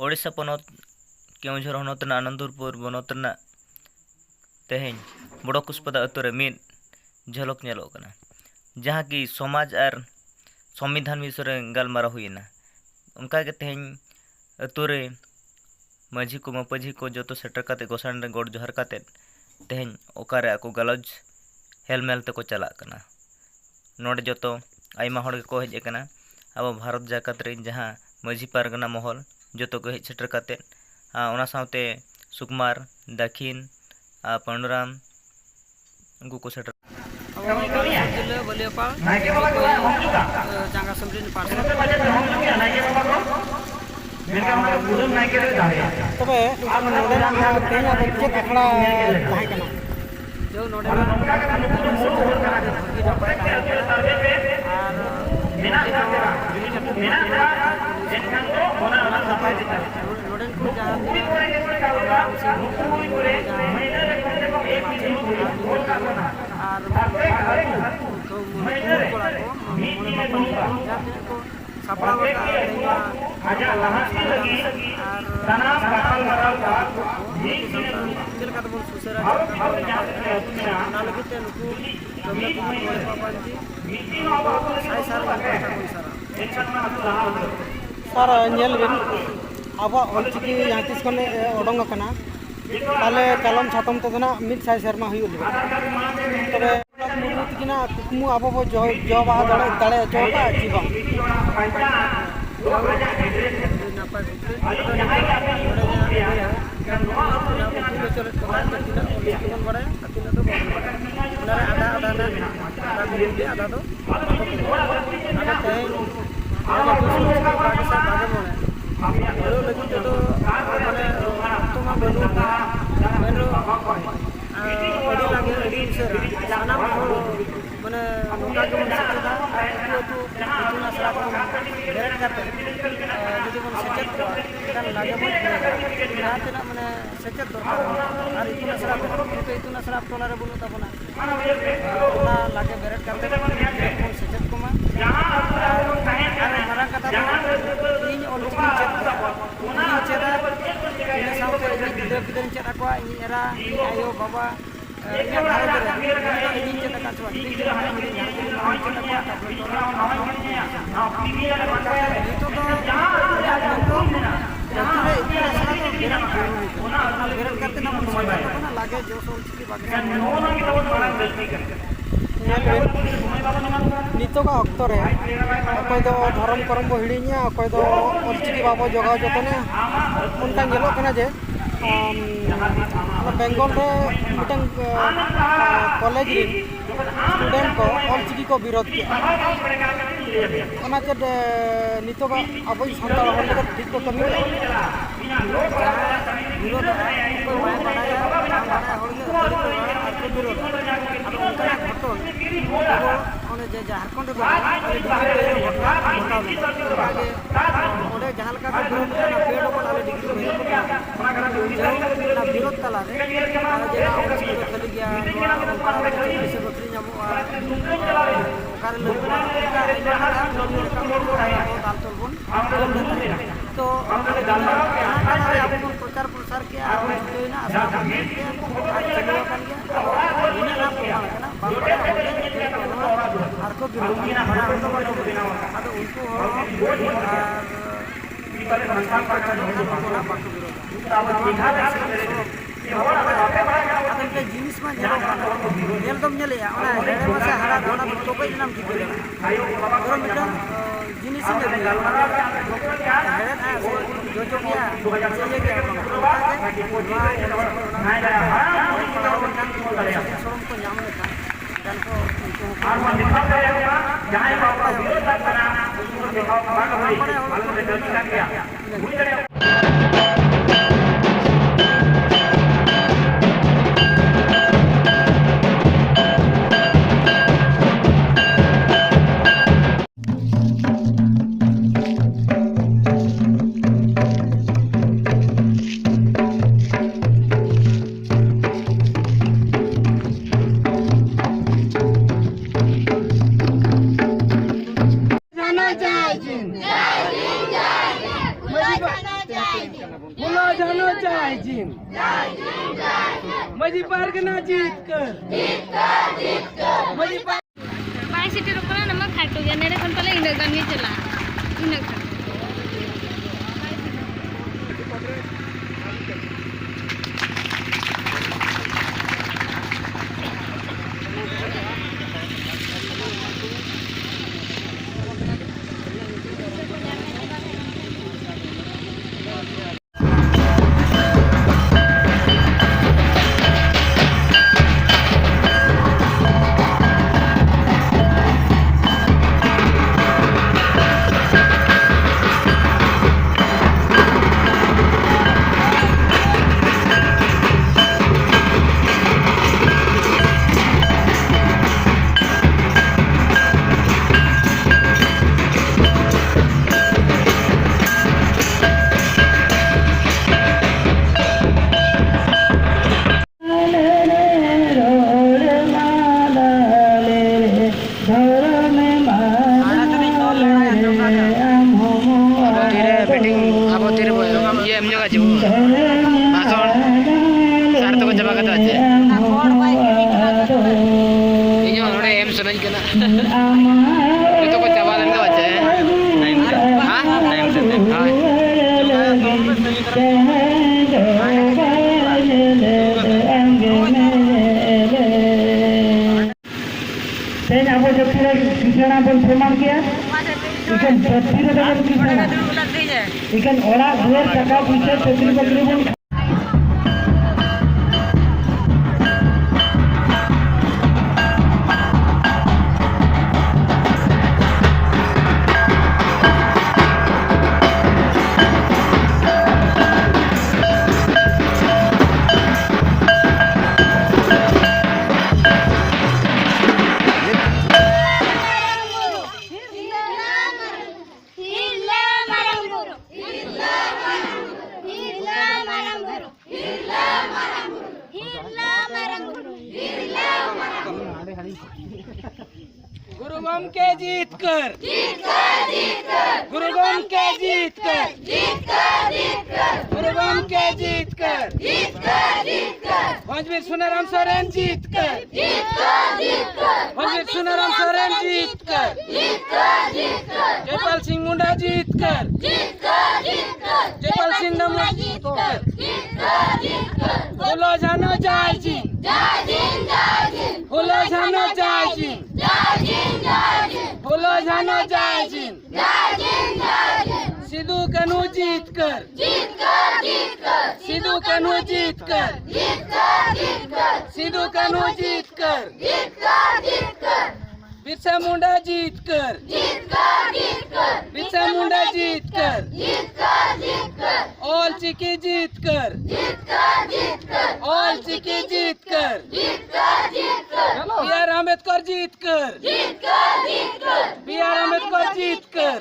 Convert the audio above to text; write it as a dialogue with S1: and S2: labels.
S1: ओडिशा पनत केउझर हनतना आनंदपुर बनत तेहें बड़ कुसपदा अतुरे मिद झलक नेलोकना जहाँ कि समाज और संविधान विषय गलमारा हुईना उनका के तेहें अतुरे माझी को मपझी को जो सेटर काते गोसाण रे गोड़ जोहर काते तेहें ओकारे आको गलज हेलमेल तक चलाकना नोडे जो आयमा हड़ को हेज कना अब भारत जाकत रे जहाँ माझी पारगना महल जो को हेज सेटर काते ओना सावते सुकुमार दक्षिण पंडुराम उनको को सेटर
S2: जिले बलियापाल जांगा सम्मेलन पार्षद तबे नोडे तेना चेक आखड़ा ताहे कना जो नोडे नोडे को सर अब ऑलचिकी यहाँ तीस खन ओडोंग ताले कलम छातम तो मिद साय सेरमा तबे मुर्मुतिकिना कुकमु अब बो जो बाहा दाड़े चौका जीवन मैंने नोटा जो सेचेदा इतुन आसरा को बेरेट करते जुदी बन सेचेद को एखान लागे बन जहाँ तेना माने सेचेद दरकार और इतुन आसरा को इतुन आसरा टोला रे बनु ताबना ओना लागे बेरेट करते बन सेचेद को मा और मारां कथा दो इन ऑलचिकी चेदा इन साउते गिदर गिदर चेदा को इन एरा आयो बाबा नितोगा अक्तो रे अकय दो धर्म करम बो हिड़ीनिया अकय दो ऑलचिकी बाबो जगाव जतने उनका गेलो कना जे बेंगल रे मिटन कॉलेज रे स्टूडेंट को ऑलचिकी को विरोध किया ओना चेद नितोगा अब संताल हल लगे ठीक को कमी विरोध कोई माय बनाया हल के विरोध अब उनका घटन ओने जे झारखंड जहाँ लगा विरोध पेड़ को आले डिग्री विरोध तला खाली गया से बकरी दाल तोलबन तो प्रचार प्रसार के जिनिस में हरा तो जिनिस
S3: जय हिंद जय हिंद माझी पारगना जीत कर माझी
S4: पाय सिटी रोकना नमक खाटो गया नेरे खन पहले इनर गानी चला इनर खा
S2: ikan orang dua cakap bisa terima
S3: गुरु गम के जीत कर गुरु गम के जीत कर गुरु गम के जीत कर भंजवीर सुनाराम सोरेन जीत कर भंजवीर सुनाराम सोरेन जीत कर जयपाल सिंह मुंडा जीत कर जयपाल सिंह मुंडा जीत कर बोलो जानो जय जी बोलो जानो जय जी बोलो जानो जय जी सिद्धू कन्हू जीत कर सिद्धू कन्हू जीत कर सिद्धू कन्हू जीत कर बिरसा मुंडा जीत कर बिरसा मुंडा जीत कर ऑल चिकी जीत कर ऑल चिकी जीत कर बी आर अम्बेडकर जीत कर बी आर अम्बेडकर जीत कर